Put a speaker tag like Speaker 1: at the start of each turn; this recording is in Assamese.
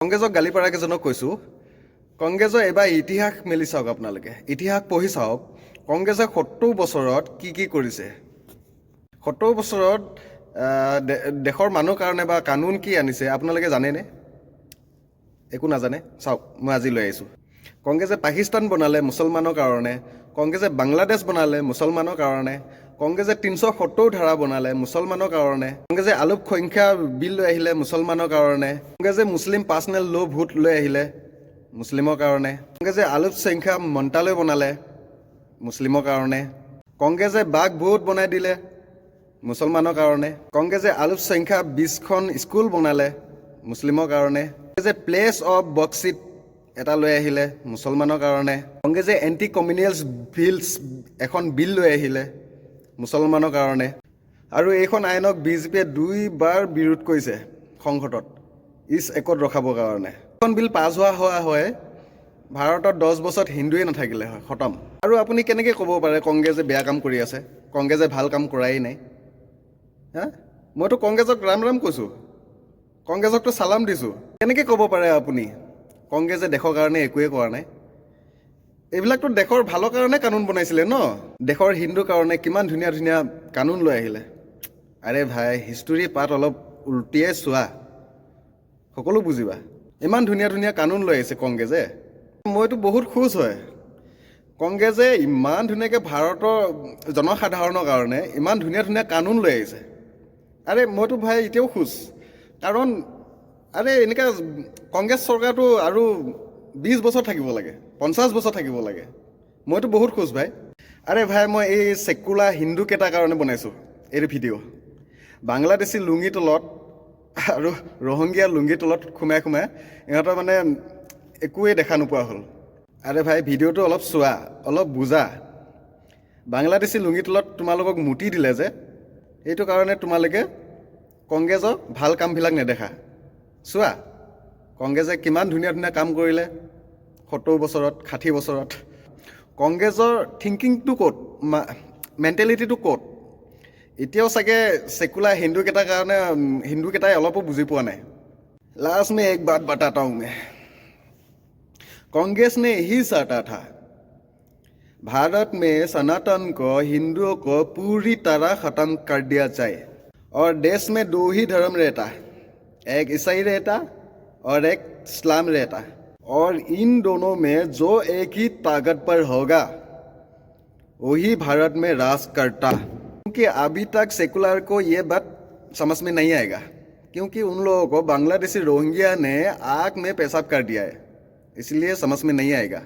Speaker 1: কংগ্ৰেছক গালি পাৰা কেইজনক কৈছোঁ, কংগ্ৰেছৰ এইবাৰ ইতিহাস মেলি চাওক, আপোনালোকে ইতিহাস পঢ়ি চাওক। কংগ্ৰেছে 70 বছৰত কি কৰিছে। 70 বছৰত দেশৰ মানুহৰ কাৰণে বা কানুন কি আনিছে আপোনালোকে জানেনে? একো নাজানে। চাওক, মই আজি লৈ আহিছোঁ। কংগ্ৰেছে পাকিস্তান বনালে মুছলমানৰ কাৰণে, কংগ্ৰেছে বাংলাদেশ বনালে মুছলমানৰ কাৰণে, কংগ্ৰেছে 370 ধাৰা বনালে মুছলমানৰ কাৰণে, কংগ্ৰেছে আলোপ সংখ্যা বিল লৈ আহিলে মুছলমানৰ কাৰণে, কংগ্ৰেছে মুছলিম পাৰ্চনেল ল' ভোট লৈ আহিলে মুছলিমৰ কাৰণে, কংগ্ৰেছে আলোপ সংখ্যা মন্ত্ৰালয় বনালে মুছলিমৰ কাৰণে, কংগ্ৰেছে বাঘ ভোট বনাই দিলে মুছলমানৰ কাৰণে, কংগ্ৰেছে আলোপ সংখ্যা 20খন স্কুল বনালে মুছলিমৰ কাৰণে, কংগ্ৰেছে প্লেচ অফ বক্সিট এটা লৈ আহিলে মুছলমানৰ কাৰণে, কংগ্ৰেছে এণ্টি কমিউনিয়েলছ এখন বিল লৈ আহিলে মুছলমানৰ কাৰণে। আৰু এইখন আইনক বিজেপিয়ে 2বাৰ বিৰোধ কৰিছে সংসদত একত ৰখাবৰ কাৰণে। এখন বিল পাছ হোৱা হয় ভাৰতত 10 বছৰত হিন্দুৱে নাথাকিলে হয়, খতম। আৰু আপুনি কেনেকৈ ক'ব পাৰে কংগ্ৰেছে বেয়া কাম কৰি আছে, কংগ্ৰেছে ভাল কাম কৰাই নাই? মইতো কংগ্ৰেছক ৰাম কৈছোঁ, কংগ্ৰেছকতো চালাম দিছোঁ। কেনেকৈ ক'ব পাৰে আপুনি কংগ্ৰেছে দেশৰ কাৰণে একোৱে কৰা নাই? এইবিলাকতো দেশৰ ভালৰ কাৰণে কানুন বনাইছিলে ন। দেশৰ হিন্দুৰ কাৰণে কিমান ধুনীয়া ধুনীয়া কানুন লৈ আহিলে। আৰে ভাই, হিষ্টৰী পাত অলপ উলটিয়াই চোৱা, সকলো বুজিবা। ইমান ধুনীয়া ধুনীয়া কানুন লৈ আহিছে কংগ্ৰেছে। মইতো বহুত খুচ হয়, কংগ্ৰেছে ইমান ধুনীয়াকৈ ভাৰতৰ জনসাধাৰণৰ কাৰণে ইমান ধুনীয়া ধুনীয়া কানুন লৈ আহিছে। আৰে মইতো ভাই এতিয়াও খুচ, কাৰণ আৰে এনেকৈ কংগ্ৰেছ চৰকাৰটো আৰু 20 বছৰ থাকিব লাগে, 50 বছৰ থাকিব লাগে। মইতো বহুত খুচ ভাই। আৰে ভাই, মই এই ছেকুলাৰ হিন্দু কেইটাৰ কাৰণে বনাইছোঁ এইটো ভিডিঅ'। বাংলাদেশী লুঙিৰ তলত আৰু ৰোহিংগীয়া লুঙিৰ তলত সোমাই ইহঁতৰ মানে একোৱে দেখা নোপোৱা হ'ল। আৰে ভাই, ভিডিঅ'টো অলপ চোৱা, অলপ বুজা। বাংলাদেশী লুঙিৰ তলত তোমালোকক মুতি দিলে যে, সেইটো কাৰণে তোমালোকে কংগ্ৰেছৰ ভাল কামবিলাক নেদেখা। চোৱা, কংগ্ৰেছে কিমান ধুনীয়া ধুনীয়া কাম কৰিলে 70 বছৰত, 60 বছৰত। কংগ্ৰেছৰ থিংকিংটো ক'ত, মেণ্টেলিটিটো ক'ত? এতিয়াও চাগে ছেকুলাৰ হিন্দুকেইটাৰ কাৰণে হিন্দুকেইটাই অলপো বুজি পোৱা নাই। लास्ट में एक बात बताता हूं मैं, कांग्रेस ने यही चाहता था भारत में सनातन को, हिंदुओं को पूरी तरह खत्म कर दिया जाए और देश में 2 ही धर्म रहता है, एक ईसाई रहता और एक इस्लाम रहता, और इन दोनों में जो एक ही ताकत पर होगा वही भारत में राज करता। क्योंकि अभी तक सेकुलर को ये बात समझ में नहीं आएगा, क्योंकि उन लोगों को बांग्लादेशी रोहिंग्या ने आग में पेशाब कर दिया है, इसलिए समझ में नहीं आएगा।